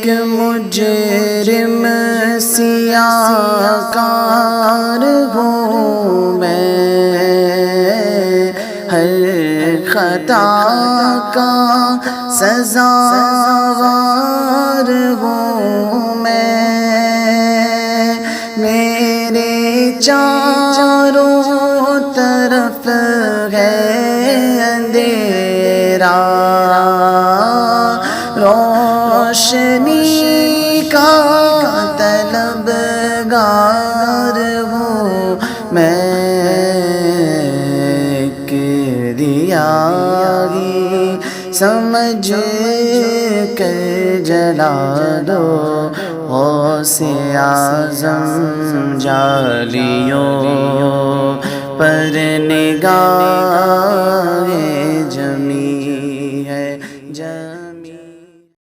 مجرم سیاہکار ہوں میں، ہر خطا کا سزاوار ہوں میں، میرے چاروں طرف ہے اندھیرا، روشنی کا طلبگار ہوں میں، دیا ہی سمجھ کر جلا دو، غوث اعظم جالیوں پر نگاہ جمی۔